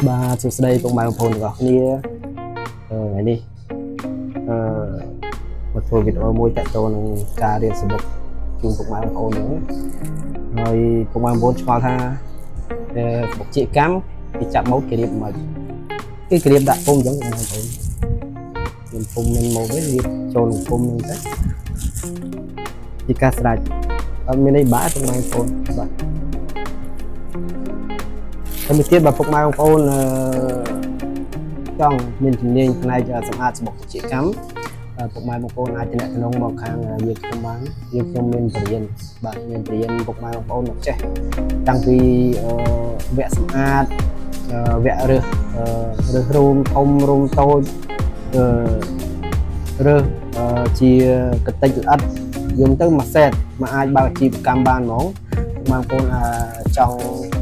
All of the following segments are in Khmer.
បាទសួស្តីពុកម៉ែបងប្អូនទាំងអស់គ្នាថ្ងៃនេះមកធ្វើវីដេអូមួយតាក់ទងនឹងការរៀនសំបុកជូនពុកម៉ែបងប្អូនហ្នឹងហើយពុកម៉ែបងប្អូនឆ្ងល់ថាបុកជាកម្មគេចាប់ម៉ូតគេរៀបមិនគេរៀបដាក់ពុំអញ្ចឹងពុកម៉ែបងប្អូនមានពុំមានម៉ូតវិញរៀបចូលពុំហ្នឹងទៅជាការស្រេចអត់មានអីបាក់ពុកម៉ែបងប្អូនបាទហើយមួយទៀតបើពុកម៉ែបងប្អូនចង់មានជំនាញផ្នែកសម្អាតសំបុកជាកម្មពុកម៉ែបងប្អូនអាចទំនាក់ទំនងមកខាងយើងខ្ញុំបានយើងខ្ញុំមានបរិញ្ញាបាទមានបរិញ្ញាពុកម៉ែបងប្អូនមកចេះតាំងពីវគ្គសម្អាតវគ្គរើសរូមធំរូមតូចរើសជាកតិចល្អិតយំទៅមួយសេតមកអាចបើកអាជីវកម្មបានហ្មងពុកម៉ែបងប្អូនចង់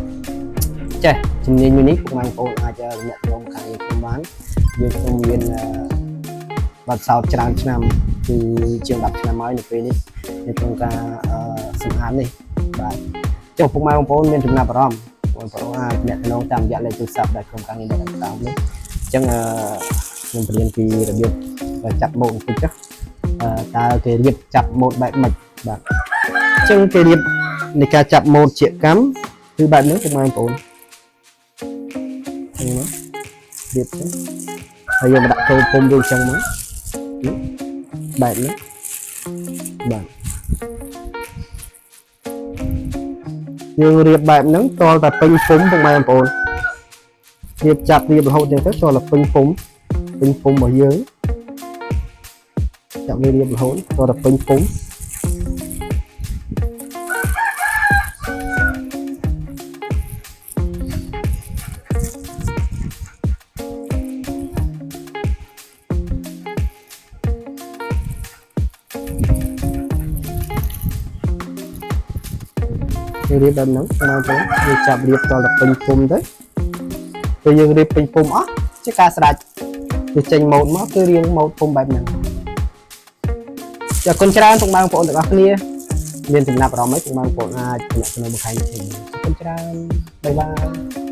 ចេះជំនាញមួយនេះពុកម៉ែបងប្អូនអាចទំនាក់ទំនងខាងយើងខ្ញុំបានយើងខ្ញុំមានបទពិសោធន៍ច្រើនឆ្នាំគឺជាង10ឆ្នាំហើយនៅពេលនេះនៅក្នុងការសម្អាតនេះបាទចុះពុកម៉ែបងប្អូនមានចំណាប់អារម្មណ៍បងប្អូនអាចទំនាក់ទំនងតាមរយៈលេខទូរស័ព្ទដែលក្រុមការងារបានតាមនេះអញ្ចឹងខ្ញុំបរៀនពីរបៀបចាប់ម៉ូតបន្តិចចុះតើគេរៀបចាប់ម៉ូតបែបម៉េចបាទអញ្ចឹងគេរៀបនៃការចាប់ម៉ូតជាកម្មគឺបែបនេះពុកម៉ែបងប្អូនរៀបទៅហើយយើងមកដាក់ចូលពុំដូចចឹងមកបែបនេះបាទយើងរៀបបែបហ្នឹងតលតែពេញពុំពុកម៉ែបងប្អូនរៀបចាប់រៀបរហូតចឹងទៅតលតែពេញពុំរបស់យើងចាប់រៀបរហូតតលតែពេញពុំរៀបបែបហ្នឹងបងប្អូនយើងចាប់រៀបតទៅពេញពុំទៅពេលយើងរៀបពេញពុំអស់ជាការស្រេចវាចេញម៉ូតមកគឺរៀងម៉ូតពុំបែបហ្នឹងចាអរគុណច្រើនពុកម៉ែបងប្អូនទាំងអស់គ្នាមានចំណាប់អារម្មណ៍អីពុកម៉ែបងប្អូនអាចទំនាក់ទំនងមកខាងខ្ញុំអរគុណច្រើនបាយបាយ